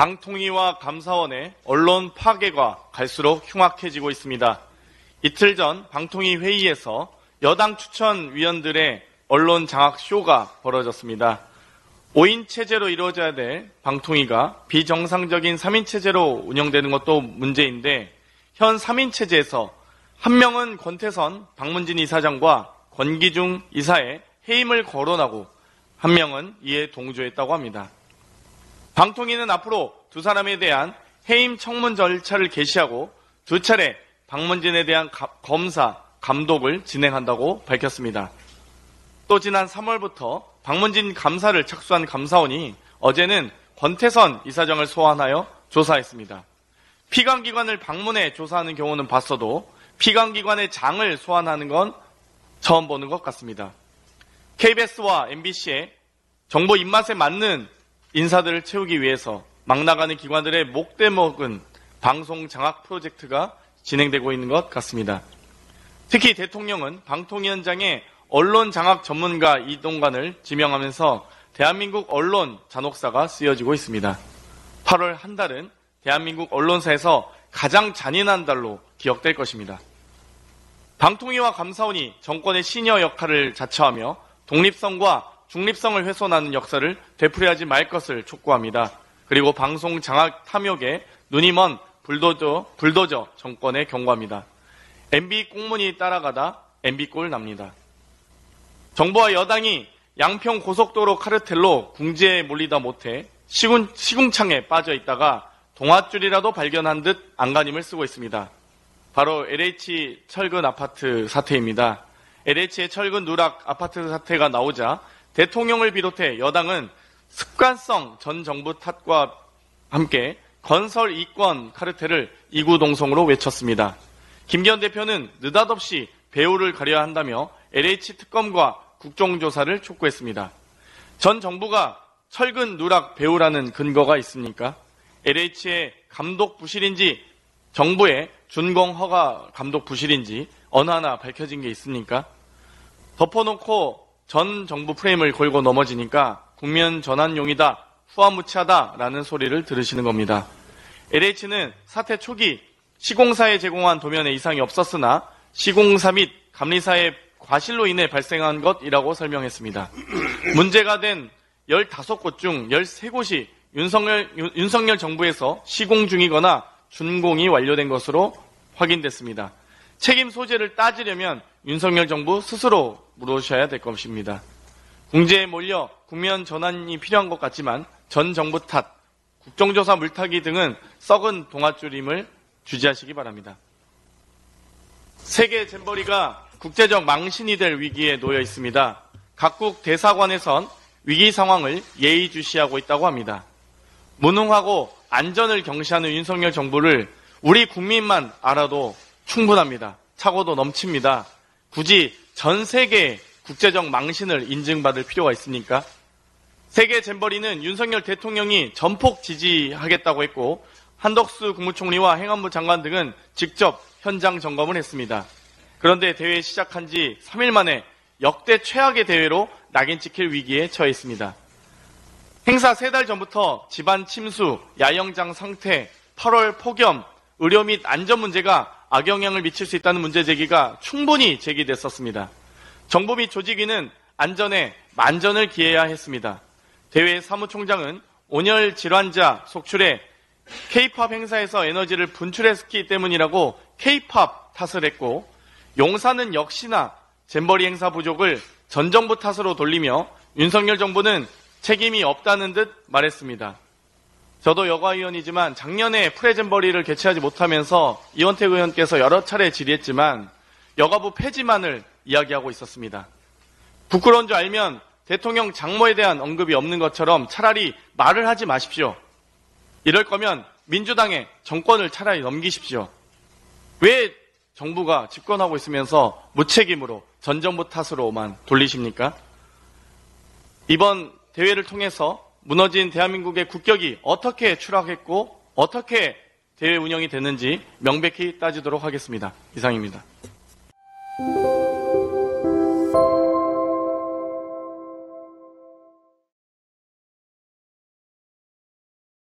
방통위와 감사원의 언론 파괴가 갈수록 흉악해지고 있습니다. 이틀 전 방통위 회의에서 여당 추천위원들의 언론 장악 쇼가 벌어졌습니다. 5인 체제로 이루어져야 될 방통위가 비정상적인 3인 체제로 운영되는 것도 문제인데, 현 3인 체제에서 한 명은 권태선 박문진 이사장과 권기중 이사의 해임을 거론하고 한 명은 이에 동조했다고 합니다. 방통위는 앞으로 두 사람에 대한 해임 청문 절차를 개시하고 두 차례 박문진에 대한 검사, 감독을 진행한다고 밝혔습니다. 또 지난 3월부터 박문진 감사를 착수한 감사원이 어제는 권태선 이사장을 소환하여 조사했습니다. 피감기관을 방문해 조사하는 경우는 봤어도 피감기관의 장을 소환하는 건 처음 보는 것 같습니다. KBS와 MBC의 정보 입맛에 맞는 인사들을 채우기 위해서 막 나가는 기관들의 목대먹은 방송 장악 프로젝트가 진행되고 있는 것 같습니다. 특히 대통령은 방통위원장에 언론 장악 전문가 이동관을 지명하면서 대한민국 언론 잔혹사가 쓰여지고 있습니다. 8월 한 달은 대한민국 언론사에서 가장 잔인한 달로 기억될 것입니다. 방통위와 감사원이 정권의 시니어 역할을 자처하며 독립성과 중립성을 훼손하는 역사를 되풀이하지 말 것을 촉구합니다. 그리고 방송 장악 탐욕에 눈이 먼 불도저 정권에 경고합니다. MB 꽁무니 따라가다 MB 꼴 납니다. 정부와 여당이 양평 고속도로 카르텔로 궁지에 몰리다 못해 시궁창에 빠져 있다가 동아줄이라도 발견한 듯 안간힘을 쓰고 있습니다. 바로 LH 철근 아파트 사태입니다. LH의 철근 누락 아파트 사태가 나오자 대통령을 비롯해 여당은 습관성 전 정부 탓과 함께 건설 이권 카르텔을 이구동성으로 외쳤습니다. 김기현 대표는 느닷없이 배후를 가려야 한다며 LH 특검과 국정조사를 촉구했습니다. 전 정부가 철근 누락 배후라는 근거가 있습니까? LH의 감독 부실인지 정부의 준공 허가 감독 부실인지 어느 하나 밝혀진 게 있습니까? 덮어놓고 전 정부 프레임을 걸고 넘어지니까 국면 전환용이다, 후화무치하다라는 소리를 들으시는 겁니다. LH는 사태 초기 시공사에 제공한 도면에 이상이 없었으나 시공사 및 감리사의 과실로 인해 발생한 것이라고 설명했습니다. 문제가 된 15곳 중 13곳이 윤석열 정부에서 시공 중이거나 준공이 완료된 것으로 확인됐습니다. 책임 소재를 따지려면 윤석열 정부 스스로 물으셔야 될 것입니다. 궁지에 몰려 국면 전환이 필요한 것 같지만 전 정부 탓, 국정조사 물타기 등은 썩은 동아줄임을 주지하시기 바랍니다. 세계 잼버리가 국제적 망신이 될 위기에 놓여 있습니다. 각국 대사관에선 위기 상황을 예의주시하고 있다고 합니다. 무능하고 안전을 경시하는 윤석열 정부를 우리 국민만 알아도 충분합니다. 착오도 넘칩니다. 굳이 전 세계의 국제적 망신을 인증받을 필요가 있습니까? 세계 잼버리는 윤석열 대통령이 전폭 지지하겠다고 했고 한덕수 국무총리와 행안부 장관 등은 직접 현장 점검을 했습니다. 그런데 대회 시작한 지 3일 만에 역대 최악의 대회로 낙인 찍힐 위기에 처해 있습니다. 행사 3달 전부터 집안 침수, 야영장 상태, 8월 폭염, 의료 및 안전 문제가 악영향을 미칠 수 있다는 문제 제기가 충분히 제기됐었습니다. 정부 및 조직위는 안전에 만전을 기해야 했습니다. 대회 사무총장은 온열 질환자 속출에 K-팝 행사에서 에너지를 분출했기 때문이라고 K-팝 탓을 했고, 용사는 역시나 잼버리 행사 부족을 전 정부 탓으로 돌리며 윤석열 정부는 책임이 없다는 듯 말했습니다. 저도 여가위원이지만 작년에 프레잼버리를 개최하지 못하면서 이원택 의원께서 여러 차례 질의했지만 여가부 폐지만을 이야기하고 있었습니다. 부끄러운 줄 알면 대통령 장모에 대한 언급이 없는 것처럼 차라리 말을 하지 마십시오. 이럴 거면 민주당에 정권을 차라리 넘기십시오. 왜 정부가 집권하고 있으면서 무책임으로 전 정부 탓으로만 돌리십니까? 이번 대회를 통해서 무너진 대한민국의 국격이 어떻게 추락했고 어떻게 대회 운영이 됐는지 명백히 따지도록 하겠습니다. 이상입니다.